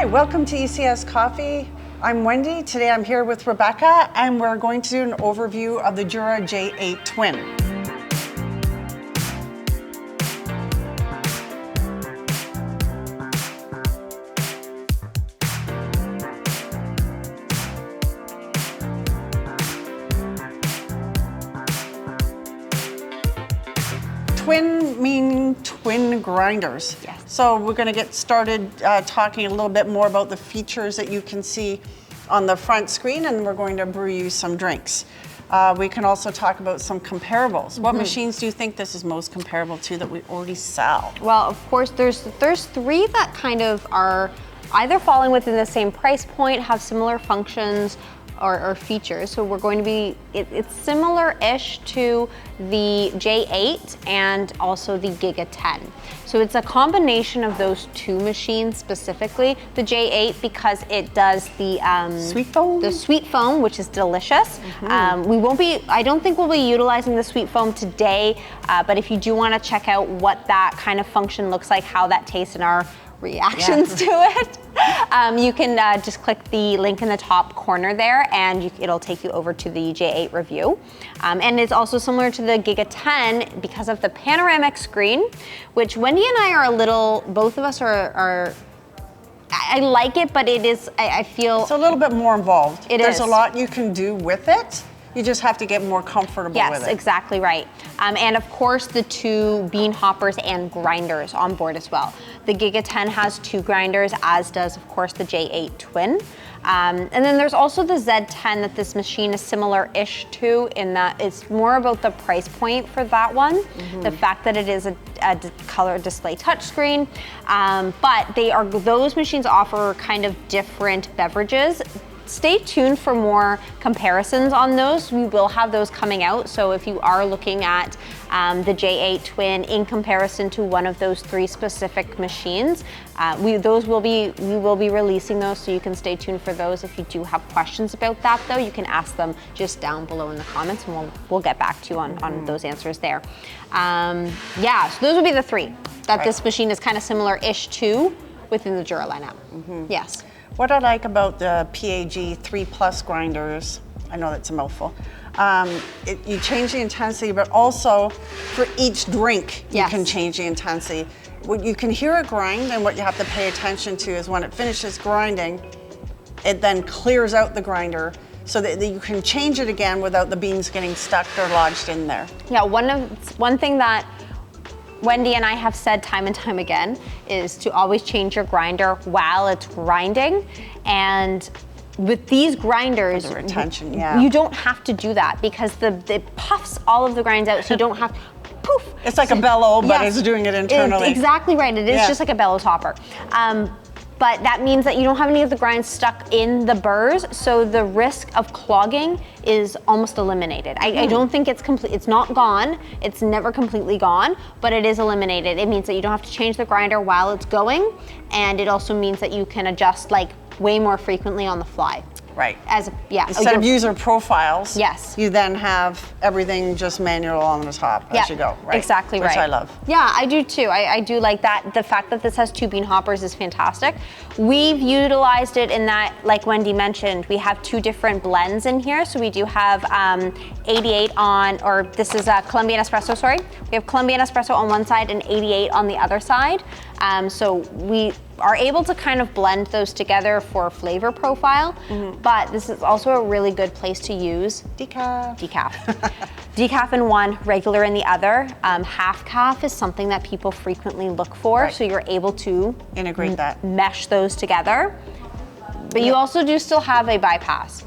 Hi, welcome to ECS Coffee. I'm Wendy. Today I'm here with Rebecca and we're going to do an overview of the Jura J8 Twin. Twin meaning twin grinders. Yes. So we're going to get started talking a little bit more about the features that you can see on the front screen, and we're going to brew you some drinks. We can also talk about some comparables. What machines do you think this is most comparable to that we already sell? Well, of course, there's three that kind of are either falling within the same price point, have similar functions, or features. So we're going to be, it's similar-ish to the J8 and also the Giga 10. So it's a combination of those two machines specifically. The J8 because it does the sweet foam? The sweet foam, which is delicious. I don't think we'll be utilizing the sweet foam today, but if you do want to check out what that kind of function looks like, how that tastes in our reactions to it, you can just click the link in the top corner there and it'll take you over to the J8 review. And it's also similar to the Giga 10 because of the panoramic screen, which Wendy and I are a little, both of us are I like it, but it is, I feel... It's a little bit more involved. There's is. a lot you can do with it. You just have to get more comfortable with it. Yes, exactly right. And of course, the two bean hoppers and grinders on board as well. The Giga 10 has two grinders, as does, of course, the J8 Twin. And then there's also the Z10 that this machine is similar-ish to in that it's more about the price point for that one. The fact that it is a color display touchscreen. But those machines offer kind of different beverages. Stay tuned for more comparisons on those. We will have those coming out. So if you are looking at the J8 Twin in comparison to one of those three specific machines, we will be releasing those, so you can stay tuned for those. If you do have questions about that though, you can ask them just down below in the comments and we'll get back to you on those answers there. Yeah, so those would be the three that this machine is kind of similar-ish to within the Jura lineup. Yes. What I like about the PAG 3 Plus grinders, I know that's a mouthful, you change the intensity, but also for each drink, you can change the intensity. What you can hear it grind, and what you have to pay attention to is when it finishes grinding, it then clears out the grinder so that you can change it again without the beans getting stuck or lodged in there. Yeah, one thing that Wendy and I have said time and time again is to always change your grinder while it's grinding. And with these grinders, the retention, you don't have to do that because it puffs all of the grinds out, so you don't have poof. It's like a bellow, but it's doing it internally. It's exactly right. It is just like a bellows hopper. But that means that you don't have any of the grinds stuck in the burrs, so the risk of clogging is almost eliminated. I don't think it's complete. It's not gone. It's never completely gone, but it is eliminated. It means that you don't have to change the grinder while it's going, and it also means that you can adjust like way more frequently on the fly. Right. Instead of user profiles, yes, you then have everything just manual on the top as you go. Right. Exactly right. Which I love. Yeah, I do too. I do like that. The fact that this has two bean hoppers is fantastic. We've utilized it in that, like Wendy mentioned, we have two different blends in here. So we do have 88 on, or this is a Colombian Espresso, sorry. We have Colombian Espresso on one side and 88 on the other side. So we are able to kind of blend those together for flavor profile, but this is also a really good place to use decaf. Decaf in one, regular in the other. Half calf is something that people frequently look for, so you're able to integrate that, mesh those together. But you also do still have a bypass.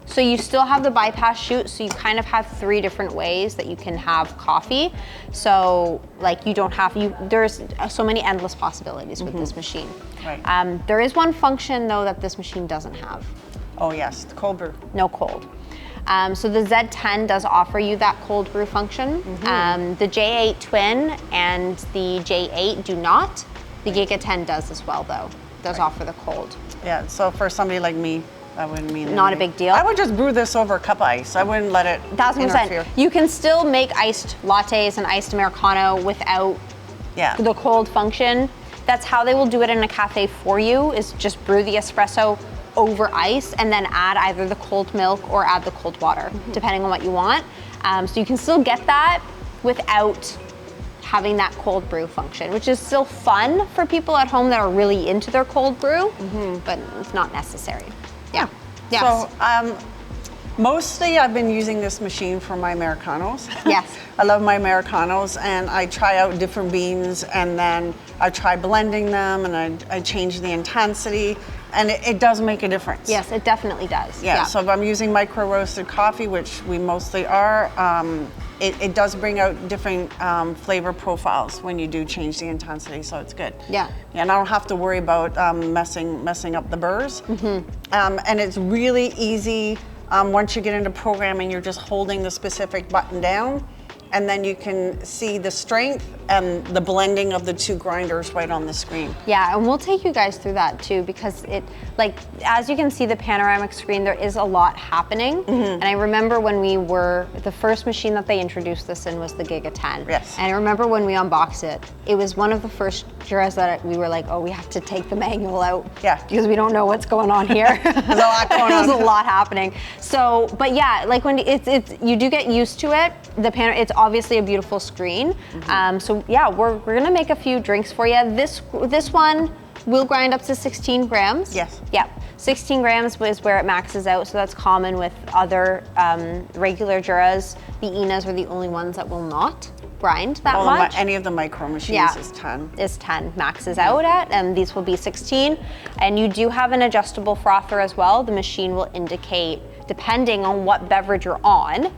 So you still have the bypass chute, so you kind of have three different ways that you can have coffee. So like there's so many endless possibilities with this machine. Right. There is one function though that this machine doesn't have. Oh yes, the cold brew. No cold. So the Z10 does offer you that cold brew function. The J8 Twin and the J8 do not. The Giga 10 does as well though. Does offer the cold. Yeah, so for somebody like me, that wouldn't mean anything. Not a big deal. I would just brew this over a cup of ice. I wouldn't let it 1000%. interfere. You can still make iced lattes and iced Americano without the cold function. That's how they will do it in a cafe for you, is just brew the espresso over ice and then add either the cold milk or add the cold water, depending on what you want. So you can still get that without having that cold brew function, which is still fun for people at home that are really into their cold brew, but it's not necessary. Yeah. Yes. So mostly I've been using this machine for my Americanos. Yes. I love my Americanos, and I try out different beans, and then I try blending them, and I change the intensity, and it does make a difference. Yes, it definitely does. Yeah, so if I'm using micro roasted coffee, which we mostly are, it does bring out different flavor profiles when you do change the intensity, so it's good. Yeah. And I don't have to worry about messing up the burrs. And it's really easy. Once you get into programming, you're just holding the specific button down, and then you can see the strength and the blending of the two grinders right on the screen. Yeah, and we'll take you guys through that too, because it, like, as you can see the panoramic screen, there is a lot happening. And I remember when the first machine that they introduced this in was the Giga 10. Yes. And I remember when we unboxed it, it was one of the first Juras that we were like, oh, we have to take the manual out. Yeah. Because we don't know what's going on here. There's a lot going on. There's a lot happening. So, but yeah, like when you do get used to it, it's obviously a beautiful screen. So yeah, we're gonna make a few drinks for you. This one will grind up to 16 grams. Yes. Yeah, 16 grams is where it maxes out. So that's common with other regular Juras. The Inas are the only ones that will not grind that much. Any of the micro machines is 10. Is 10 maxes out at, and these will be 16. And you do have an adjustable frother as well. The machine will indicate, depending on what beverage you're on,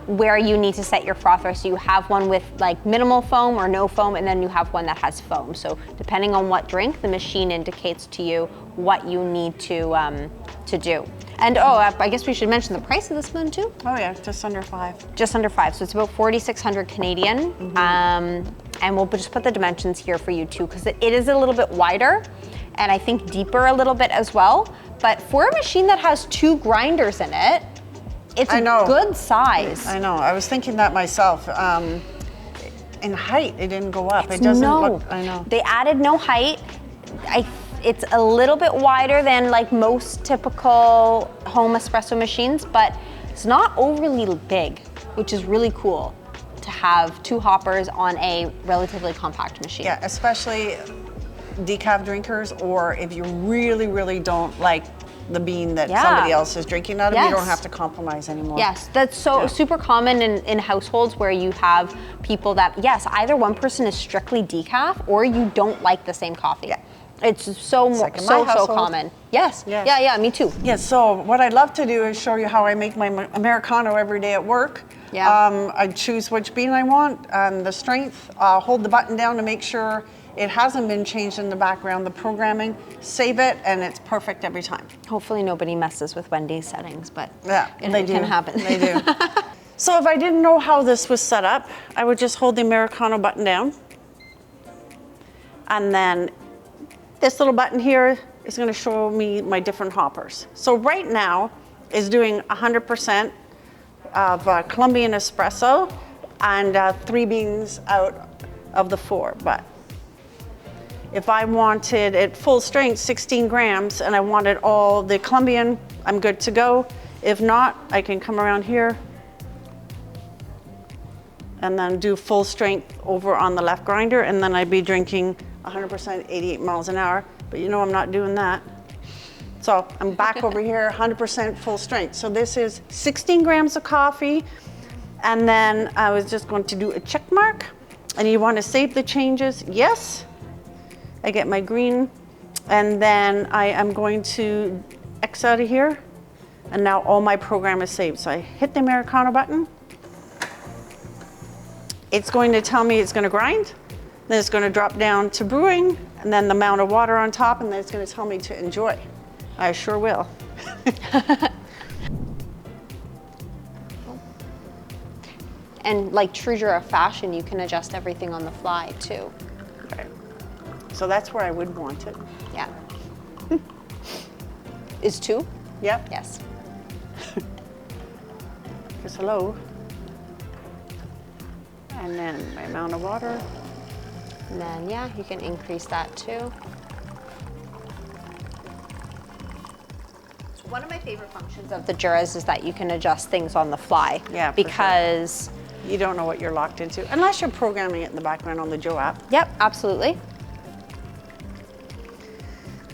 where you need to set your frother. So you have one with like minimal foam or no foam, and then you have one that has foam. So depending on what drink, the machine indicates to you what you need to do. And I guess we should mention the price of this one too. Oh yeah, just under 5. Just under 5, so it's about 4,600 Canadian. And we'll just put the dimensions here for you too, because it is a little bit wider, and I think deeper a little bit as well. But for a machine that has 2 grinders in it, it's a good size. I know. I was thinking that myself. In height, it didn't go up. It doesn't look. I know. They added no height. It's a little bit wider than like most typical home espresso machines, but it's not overly big, which is really cool to have 2 hoppers on a relatively compact machine. Yeah, especially decaf drinkers, or if you really, really don't like the bean that somebody else is drinking out of, you don't have to compromise anymore. Yes, that's super common in households where you have people that, either one person is strictly decaf or you don't like the same coffee. Yeah. It's so common. Yes. Yeah, me too. Yeah, so what I'd love to do is show you how I make my Americano every day at work. Yeah. I choose which bean I want and the strength. Hold the button down to make sure it hasn't been changed in the background, the programming, save it, and it's perfect every time. Hopefully nobody messes with Wendy's settings, but it can happen. They do. So if I didn't know how this was set up, I would just hold the Americano button down. And then this little button here is gonna show me my different hoppers. So right now is doing 100% of Colombian espresso and 3 beans out of the 4, but if I wanted it full strength, 16 grams, and I wanted all the Colombian, I'm good to go. If not, I can come around here and then do full strength over on the left grinder, and then I'd be drinking 100% 88 miles an hour, but you know I'm not doing that. So I'm back over here, 100% full strength. So this is 16 grams of coffee, and then I was just going to do a check mark, and you want to save the changes, yes. I get my green, and then I am going to X out of here, and now all my program is saved. So I hit the Americano button. It's going to tell me it's going to grind, then it's going to drop down to brewing, and then the amount of water on top, and then it's going to tell me to enjoy. I sure will. And like true Jura fashion, you can adjust everything on the fly too. Okay. So that's where I would want it. Yeah. Is 2? Yep. Yes. Because hello. And then my amount of water. And then, yeah, you can increase that too. So one of my favorite functions of the Juras is that you can adjust things on the fly. Yeah, for because sure. You don't know what you're locked into, unless you're programming it in the background on the Joe app. Yep, absolutely.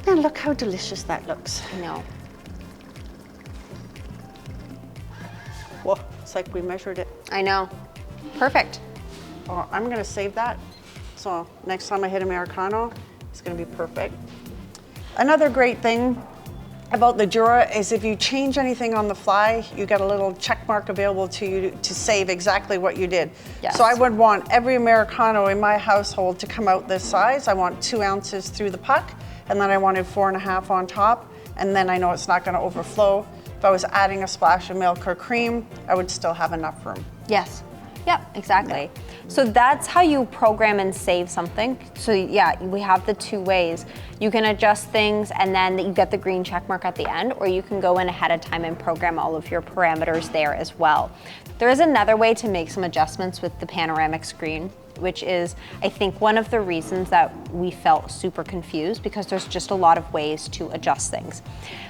And look how delicious that looks. I know. Whoa, it's like we measured it. I know. Perfect. Oh, I'm gonna save that. So next time I hit Americano, it's gonna be perfect. Another great thing about the Jura is if you change anything on the fly, you get a little check mark available to you to save exactly what you did. Yes. So I would want every Americano in my household to come out this size. I want 2 ounces through the puck, and then I wanted 4.5 on top, and then I know it's not gonna overflow. If I was adding a splash of milk or cream, I would still have enough room. Yes. Yep, exactly. Yeah. So that's how you program and save something. So yeah, we have the 2 ways. You can adjust things and then you get the green check mark at the end, or you can go in ahead of time and program all of your parameters there as well. There is another way to make some adjustments with the panoramic screen, which is, I think, one of the reasons that we felt super confused, because there's just a lot of ways to adjust things.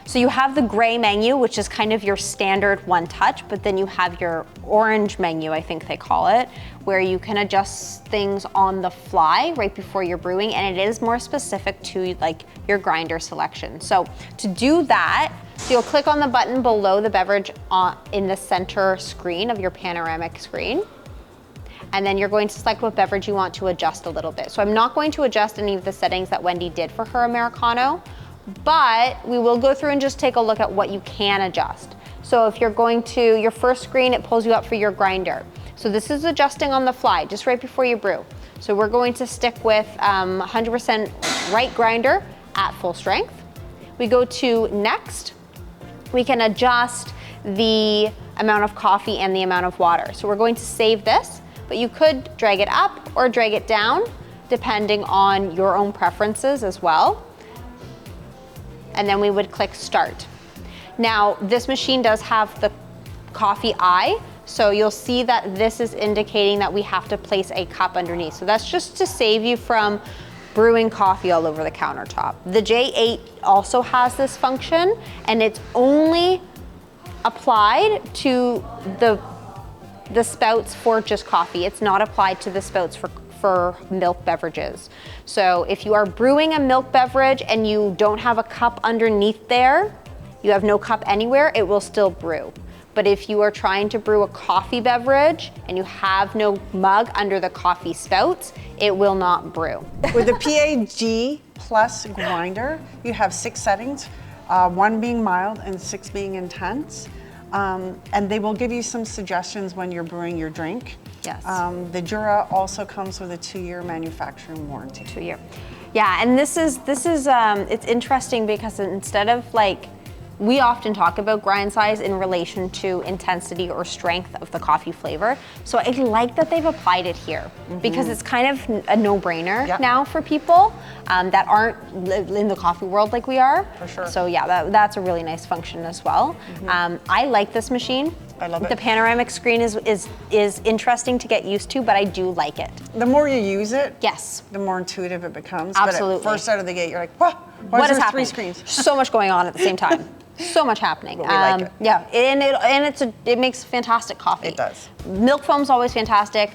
So you have the gray menu, which is kind of your standard one touch, but then you have your orange menu, I think they call it, where you can adjust things on the fly right before you're brewing, and it is more specific to like your grinder selection. So to do that, you'll click on the button below the beverage in the center screen of your panoramic screen. And then you're going to select what beverage you want to adjust a little bit. So I'm not going to adjust any of the settings that Wendy did for her Americano, but we will go through and just take a look at what you can adjust. So if you're going to your first screen, it pulls you up for your grinder. So this is adjusting on the fly, just right before you brew. So we're going to stick with 100% right grinder at full strength. We go to next. We can adjust the amount of coffee and the amount of water. So we're going to save this, but you could drag it up or drag it down depending on your own preferences as well. And then we would click start. Now, this machine does have the coffee eye, so you'll see that this is indicating that we have to place a cup underneath. So that's just to save you from brewing coffee all over the countertop. The J8 also has this function, and it's only applied to the spouts for just coffee. It's not applied to the spouts for milk beverages. So if you are brewing a milk beverage and you don't have a cup underneath there, you have no cup anywhere, it will still brew. But if you are trying to brew a coffee beverage and you have no mug under the coffee spouts, it will not brew. With the PAG Plus grinder, you have 6 settings, 1 being mild and 6 being intense. And they will give you some suggestions when you're brewing your drink. Yes. The Jura also comes with a 2-year manufacturing warranty. 2-year. Yeah, and this is it's interesting because instead of like, we often talk about grind size in relation to intensity or strength of the coffee flavor. So I like that they've applied it here because it's kind of a no-brainer now for people that aren't in the coffee world like we are. For sure. So yeah, that's a really nice function as well. I like this machine. I love it. The panoramic screen is interesting to get used to, but I do like it. The more you use it, yes, the more intuitive it becomes. Absolutely. But at first out of the gate, you're like, what is happening? 3 screens? So much going on at the same time. So much happening. But we like it. Yeah, and it makes fantastic coffee. It does. Milk foam's always fantastic.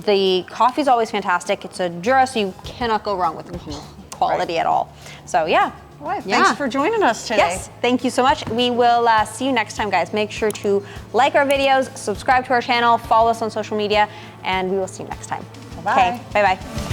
The coffee's always fantastic. It's a Jura, so you cannot go wrong with the quality at all. So yeah. All right, thanks for joining us today. Yes, thank you so much. We will see you next time, guys. Make sure to like our videos, subscribe to our channel, follow us on social media, and we will see you next time. Bye-bye. Okay, bye-bye.